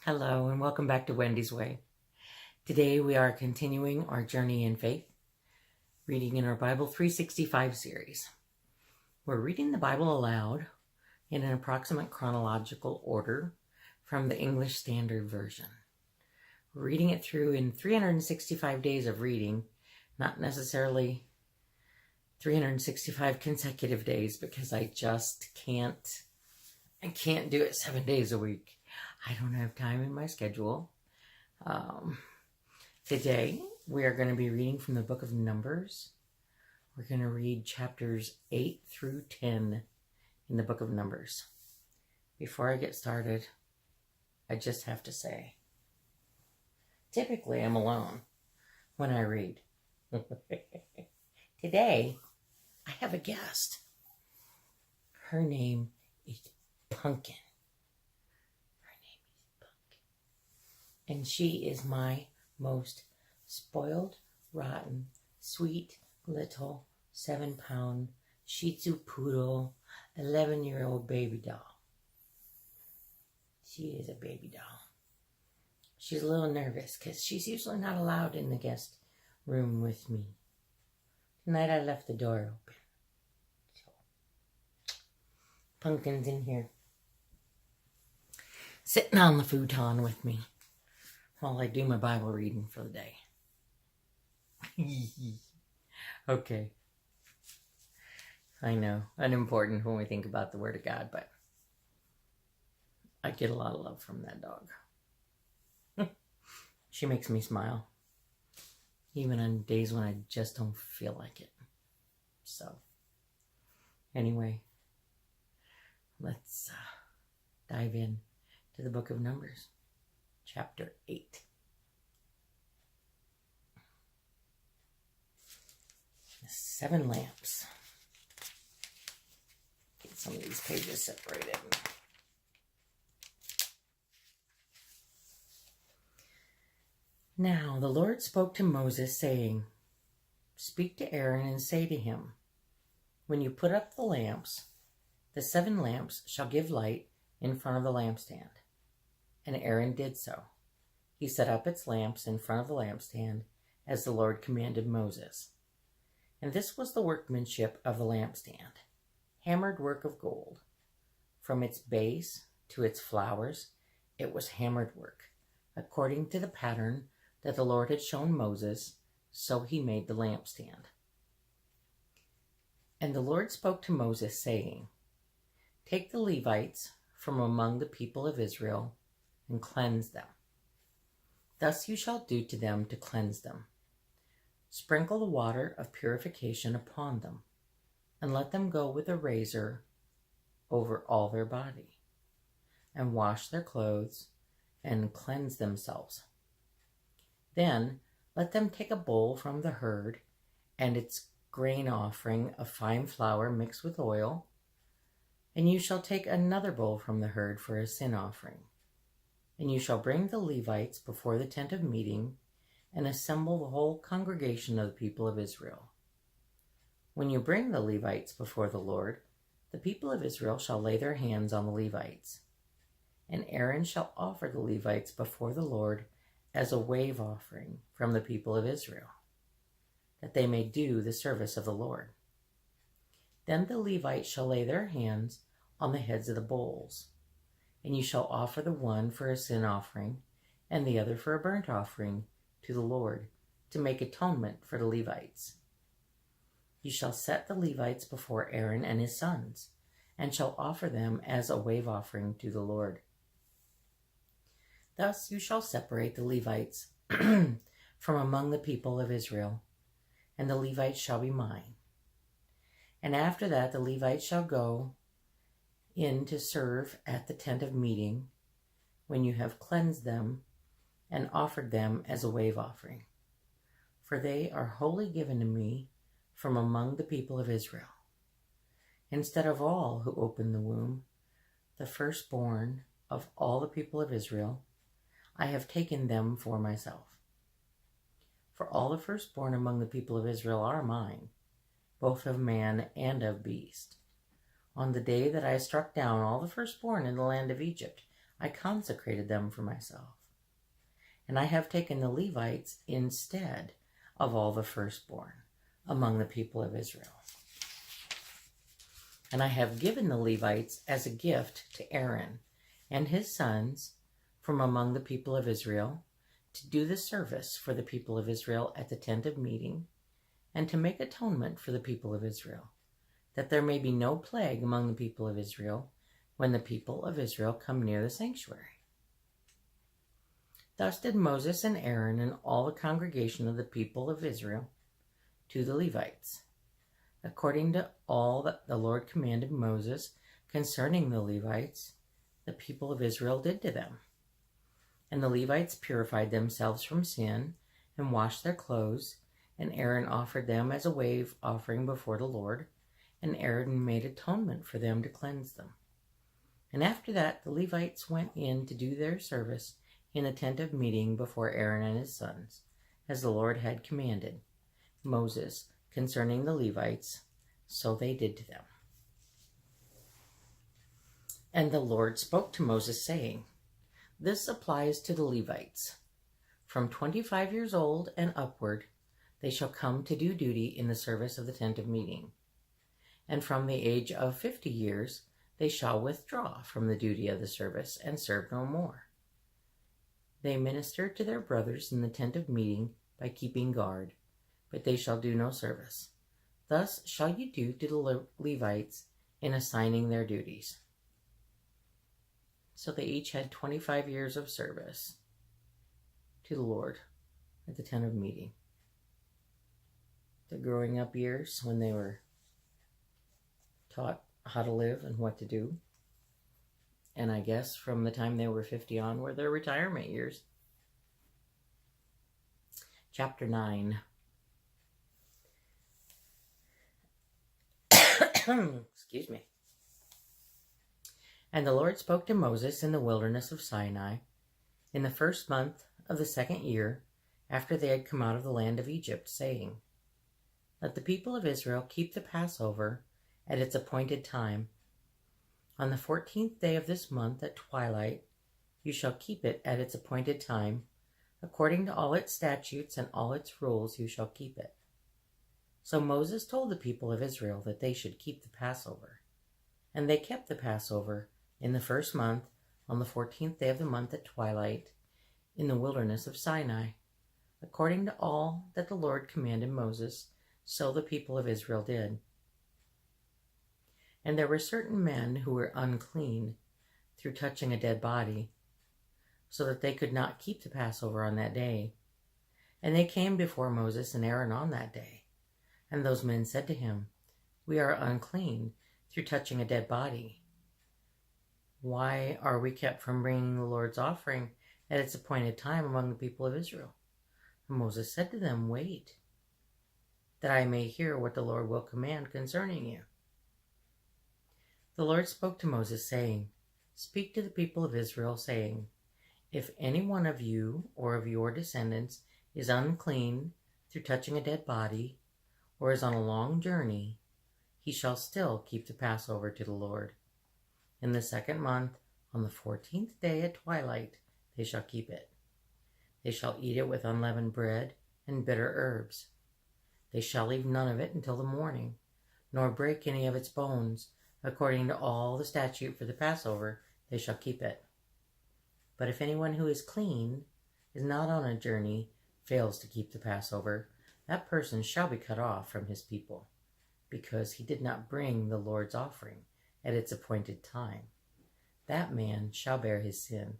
Hello and welcome back to Wendy's Way. Today we are continuing our journey in faith, reading in our Bible 365 series. We're reading the Bible aloud in an approximate chronological order from the English Standard Version. We're reading it through in 365 days of reading, not necessarily 365 consecutive days because I just can't do it 7 days a week. I don't have time in my schedule. Today, we are going to be reading from the book of Numbers. We're going to read chapters 8 through 10 in the book of Numbers. Before I get started, I just have to say, typically I'm alone when I read. Today, I have a guest. Her name is Pumpkin. And she is my most spoiled, rotten, sweet, little 7-pound Shih Tzu poodle, 11-year-old baby doll. She is a baby doll. She's a little nervous because she's usually not allowed in the guest room with me. Tonight I left the door open. So, Pumpkin's in here, sitting on the futon with me while I do my Bible reading for the day. Okay. I know, unimportant when we think about the Word of God, but I get a lot of love from that dog. She makes me smile, even on days when I just don't feel like it. So, anyway, let's dive in to the book of Numbers. Chapter 8. The 7 lamps. Get some of these pages separated. Now the Lord spoke to Moses, saying, "Speak to Aaron and say to him, when you put up the lamps, the 7 lamps shall give light in front of the lampstand." And Aaron did so. He set up its lamps in front of the lampstand, as the Lord commanded Moses. And this was the workmanship of the lampstand, hammered work of gold. From its base to its flowers, it was hammered work, according to the pattern that the Lord had shown Moses, so he made the lampstand. And the Lord spoke to Moses, saying, "Take the Levites from among the people of Israel, and cleanse them. Thus you shall do to them to cleanse them. Sprinkle the water of purification upon them, and let them go with a razor over all their body, and wash their clothes, and cleanse themselves. Then let them take a bowl from the herd, and its grain offering of fine flour mixed with oil, and you shall take another bowl from the herd for a sin offering. And you shall bring the Levites before the tent of meeting, and assemble the whole congregation of the people of Israel. When you bring the Levites before the Lord, the people of Israel shall lay their hands on the Levites. And Aaron shall offer the Levites before the Lord as a wave offering from the people of Israel, that they may do the service of the Lord. Then the Levites shall lay their hands on the heads of the bowls. And you shall offer the one for a sin offering, and the other for a burnt offering to the Lord, to make atonement for the Levites. You shall set the Levites before Aaron and his sons, and shall offer them as a wave offering to the Lord. Thus you shall separate the Levites from among the people of Israel, and the Levites shall be mine. And after that the Levites shall go in to serve at the tent of meeting, when you have cleansed them and offered them as a wave offering. For they are wholly given to me from among the people of Israel. Instead of all who open the womb, the firstborn of all the people of Israel, I have taken them for myself. For all the firstborn among the people of Israel are mine, both of man and of beast. On the day that I struck down all the firstborn in the land of Egypt, I consecrated them for myself. And I have taken the Levites instead of all the firstborn among the people of Israel. And I have given the Levites as a gift to Aaron and his sons from among the people of Israel to do the service for the people of Israel at the tent of meeting, and to make atonement for the people of Israel, that there may be no plague among the people of Israel when the people of Israel come near the sanctuary. Thus did Moses and Aaron and all the congregation of the people of Israel to the Levites, according to all that the Lord commanded Moses concerning the Levites, the people of Israel did to them. And the Levites purified themselves from sin and washed their clothes, and Aaron offered them as a wave offering before the Lord, and Aaron made atonement for them to cleanse them. And after that the Levites went in to do their service in the tent of meeting before Aaron and his sons, as the Lord had commanded Moses concerning the Levites, so they did to them. And the Lord spoke to Moses, saying, This applies to the Levites. From 25 years old and upward, they shall come to do duty in the service of the tent of meeting. And from the age of 50 years, they shall withdraw from the duty of the service and serve no more. They minister to their brothers in the tent of meeting by keeping guard, but they shall do no service. Thus shall you do to the Levites in assigning their duties. So they each had 25 years of service to the Lord at the tent of meeting. The growing up years when they were taught how to live and what to do. And I guess from the time they were 50 on were their retirement years. Chapter 9. Excuse me. And the Lord spoke to Moses in the wilderness of Sinai in the first month of the second year after they had come out of the land of Egypt, saying, Let the people of Israel keep the Passover at its appointed time. On the 14th day of this month at twilight, you shall keep it at its appointed time. According to all its statutes and all its rules, you shall keep it. So Moses told the people of Israel that they should keep the Passover. And they kept the Passover in the first month, on the 14th day of the month at twilight, in the wilderness of Sinai. According to all that the Lord commanded Moses, so the people of Israel did. And there were certain men who were unclean through touching a dead body, so that they could not keep the Passover on that day. And they came before Moses and Aaron on that day. And those men said to him, We are unclean through touching a dead body. Why are we kept from bringing the Lord's offering at its appointed time among the people of Israel? And Moses said to them, Wait, that I may hear what the Lord will command concerning you. The Lord spoke to Moses, saying, Speak to the people of Israel, saying, If any one of you or of your descendants is unclean through touching a dead body, or is on a long journey, he shall still keep the Passover to the Lord. In the second month, on the 14th day at twilight, they shall keep it. They shall eat it with unleavened bread and bitter herbs. They shall leave none of it until the morning, nor break any of its bones. According to all the statute for the Passover, they shall keep it. But if anyone who is clean is not on a journey, fails to keep the Passover, that person shall be cut off from his people, because he did not bring the Lord's offering at its appointed time. That man shall bear his sin.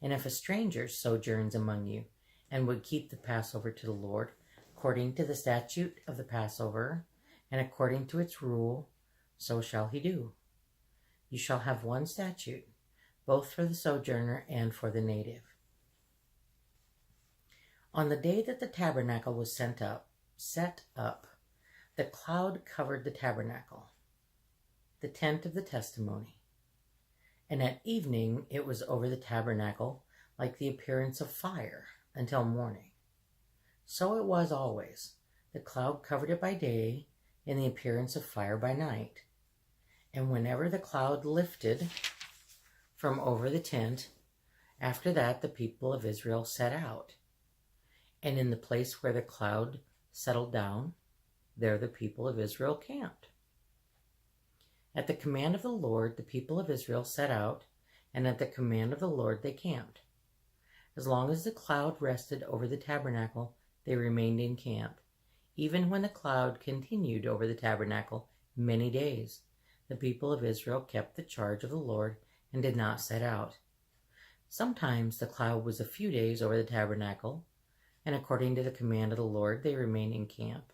And if a stranger sojourns among you, and would keep the Passover to the Lord, according to the statute of the Passover, and according to its rule, so shall he do. You shall have one statute, both for the sojourner and for the native. On the day that the tabernacle was set up, the cloud covered the tabernacle, the tent of the testimony. And at evening it was over the tabernacle like the appearance of fire until morning. So it was always. The cloud covered it by day, and the appearance of fire by night. And whenever the cloud lifted from over the tent. After that, the people of Israel set out. And in the place where the cloud settled down, there the people of Israel camped. At the command of the Lord, the people of Israel set out, and at the command of the Lord they camped. As long as the cloud rested over the tabernacle, they remained in camp. Even when the cloud continued over the tabernacle many days, the people of Israel kept the charge of the Lord and did not set out. Sometimes the cloud was a few days over the tabernacle, and according to the command of the Lord they remained in camp.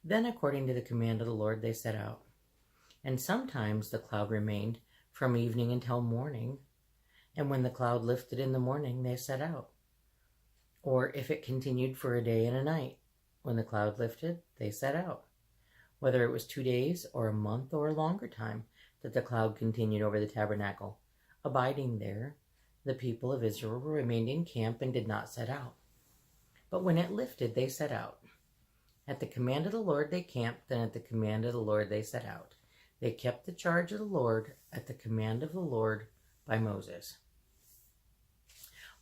Then according to the command of the Lord they set out. And sometimes the cloud remained from evening until morning, and when the cloud lifted in the morning they set out. Or if it continued for a day and a night, when the cloud lifted, they set out. Whether it was 2 days or a month or a longer time that the cloud continued over the tabernacle, abiding there, the people of Israel remained in camp and did not set out. But when it lifted, they set out. At the command of the Lord they camped, and at the command of the Lord they set out. They kept the charge of the Lord at the command of the Lord by Moses.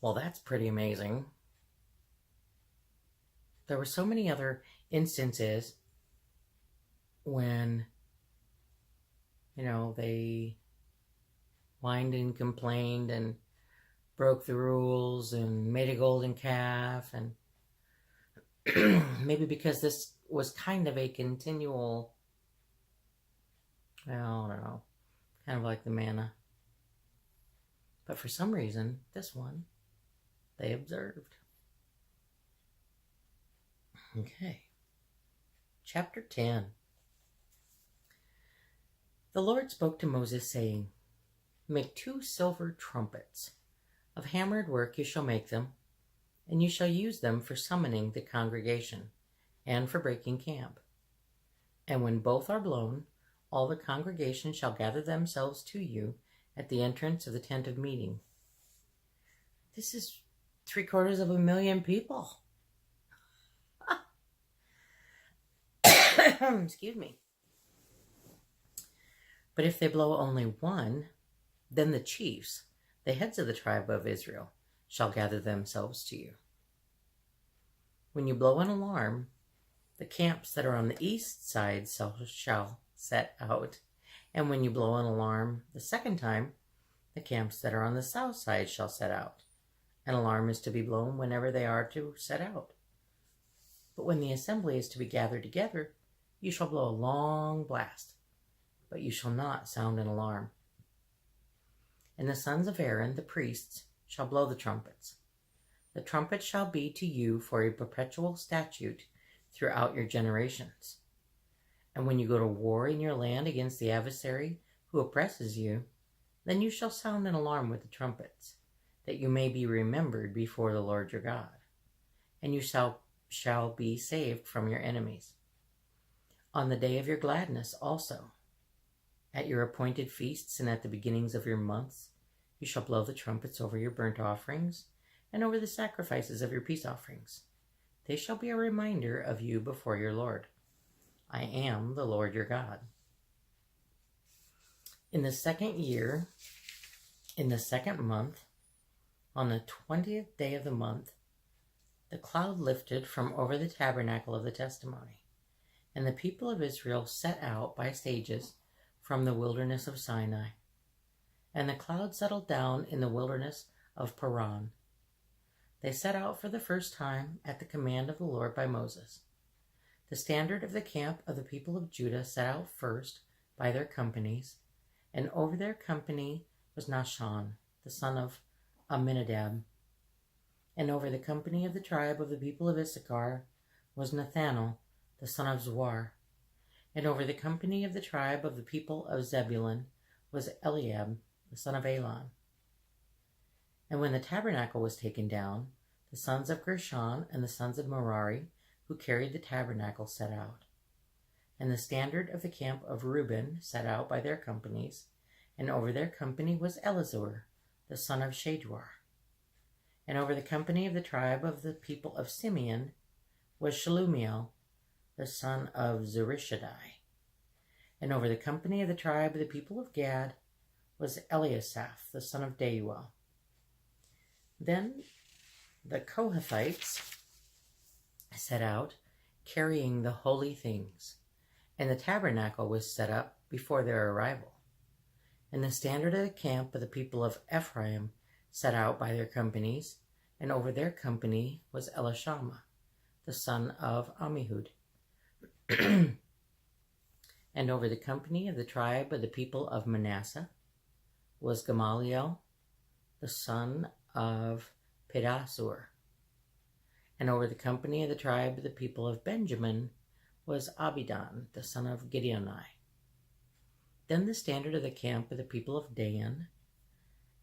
Well, that's pretty amazing. There were so many other instances when, they whined and complained and broke the rules and made a golden calf, and maybe because this was kind of a continual, I don't know, kind of like the manna. But for some reason, this one, they observed. Okay. Chapter 10. The Lord spoke to Moses, saying, Make 2 silver trumpets. Of hammered work you shall make them, and you shall use them for summoning the congregation, and for breaking camp. And when both are blown, all the congregation shall gather themselves to you at the entrance of the tent of meeting. This is 750,000 people. Excuse me. But if they blow only one, then the chiefs, the heads of the tribe of Israel, shall gather themselves to you. When you blow an alarm, the camps that are on the east side shall set out. And when you blow an alarm the second time, the camps that are on the south side shall set out. An alarm is to be blown whenever they are to set out. But when the assembly is to be gathered together, you shall blow a long blast, but you shall not sound an alarm. And the sons of Aaron, the priests, shall blow the trumpets. The trumpet shall be to you for a perpetual statute throughout your generations. And when you go to war in your land against the adversary who oppresses you, then you shall sound an alarm with the trumpets, that you may be remembered before the Lord your God, and you shall be saved from your enemies. On the day of your gladness also, at your appointed feasts and at the beginnings of your months, you shall blow the trumpets over your burnt offerings and over the sacrifices of your peace offerings. They shall be a reminder of you before your Lord. I am the Lord your God. In the 2nd year, in the 2nd month, on the 20th day of the month, the cloud lifted from over the tabernacle of the testimony, and the people of Israel set out by stages from the wilderness of Sinai. And the cloud settled down in the wilderness of Paran. They set out for the first time at the command of the Lord by Moses. The standard of the camp of the people of Judah set out first by their companies, and over their company was Nahshon, the son of Amminadab. And over the company of the tribe of the people of Issachar was Nathanael, the son of Zuar. And over the company of the tribe of the people of Zebulun was Eliab, the son of Elon. And when the tabernacle was taken down, the sons of Gershon and the sons of Merari, who carried the tabernacle, set out. And the standard of the camp of Reuben set out by their companies, and over their company was Elizur, the son of Shaduar. And over the company of the tribe of the people of Simeon was Shelumiel, the son of Zurishaddai. And over the company of the tribe of the people of Gad was Eliasaph, the son of Deuel. Then the Kohathites set out, carrying the holy things, and the tabernacle was set up before their arrival. And the standard of the camp of the people of Ephraim set out by their companies, and over their company was Elishama, the son of Ammihud. And over the company of the tribe of the people of Manasseh was Gamaliel, the son of Pedasur. And over the company of the tribe of the people of Benjamin was Abidan, the son of Gideoni. Then the standard of the camp of the people of Dan,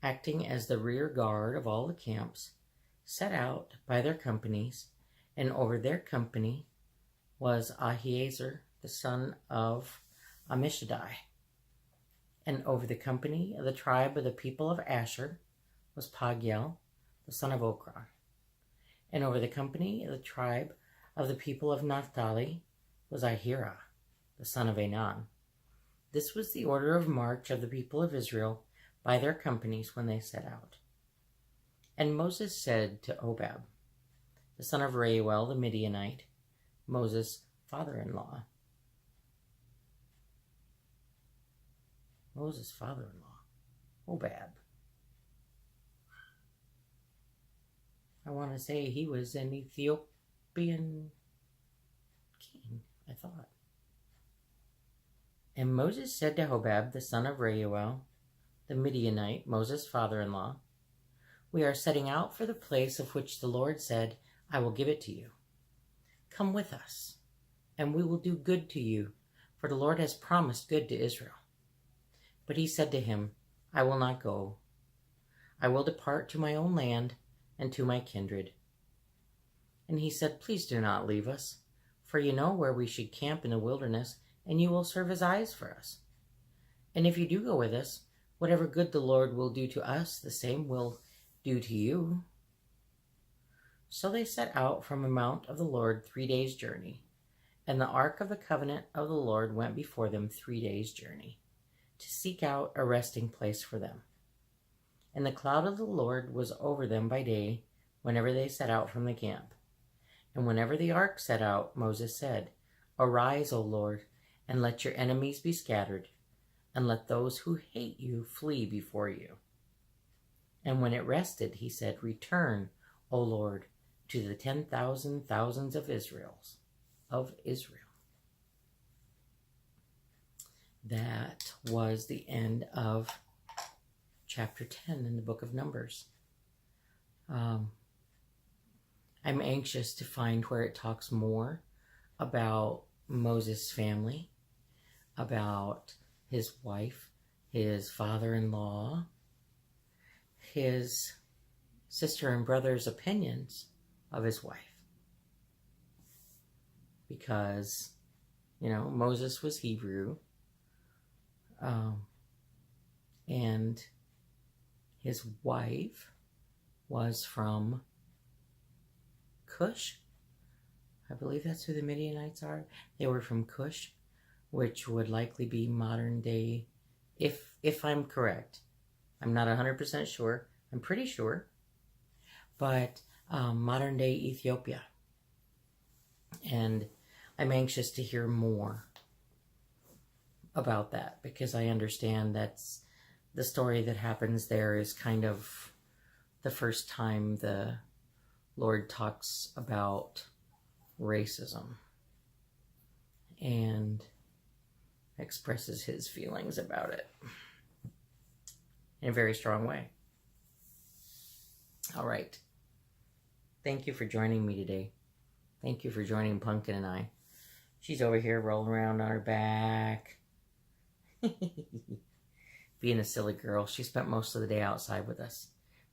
acting as the rear guard of all the camps, set out by their companies, and over their company was Ahiezer, the son of Ammishaddai. And over the company of the tribe of the people of Asher was Pagiel, the son of Okran. And over the company of the tribe of the people of Naphtali was Ahira, the son of Enan. This was the order of march of the people of Israel by their companies when they set out. And Moses said to Hobab, the son of Reuel the Midianite, Moses' father-in-law, Hobab. I want to say he was an Ethiopian king, I thought. And Moses said to Hobab, the son of Reuel, the Midianite, Moses' father-in-law, we are setting out for the place of which the Lord said, I will give it to you. Come with us, and we will do good to you, for the Lord has promised good to Israel. But he said to him, I will not go. I will depart to my own land and to my kindred. And he said, please do not leave us, for you know where we should camp in the wilderness, and you will serve as eyes for us. And if you do go with us, whatever good the Lord will do to us, the same will do to you. So they set out from the mount of the Lord 3 days' journey, and the ark of the covenant of the Lord went before them 3 days' journey, to seek out a resting place for them. And the cloud of the Lord was over them by day, whenever they set out from the camp. And whenever the ark set out, Moses said, Arise, O Lord, and let your enemies be scattered, and let those who hate you flee before you. And when it rested, he said, Return, O Lord, to the 10,000 thousands of Israel. That was the end of chapter 10 in the book of Numbers. I'm anxious to find where it talks more about Moses' family, about his wife, his father-in-law, his sister and brother's opinions of his wife. Because, Moses was Hebrew, and his wife was from Cush. I believe that's who the Midianites are. They were from Cush, which would likely be modern day, if I'm correct. I'm not 100% sure. I'm pretty sure. But modern day Ethiopia. And I'm anxious to hear more about that, because I understand that's the story that happens there is kind of the first time the Lord talks about racism and expresses his feelings about it in a very strong way. All right. Thank you for joining me today. Thank you for joining Pumpkin and I. She's over here rolling around on her back. Being a silly girl. She spent most of the day outside with us.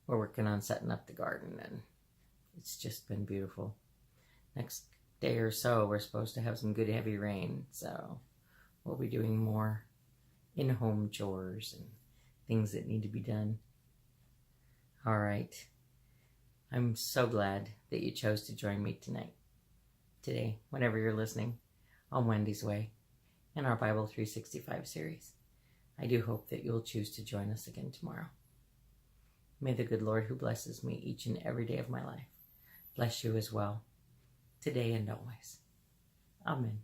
We're working on setting up the garden, and it's just been beautiful. Next day or so, we're supposed to have some good heavy rain, so we'll be doing more in-home chores and things that need to be done. All right. I'm so glad that you chose to join me today, whenever you're listening, on Wendy's Way in our Bible 365 series. I do hope that you'll choose to join us again tomorrow. May the good Lord, who blesses me each and every day of my life, bless you as well, today and always. Amen.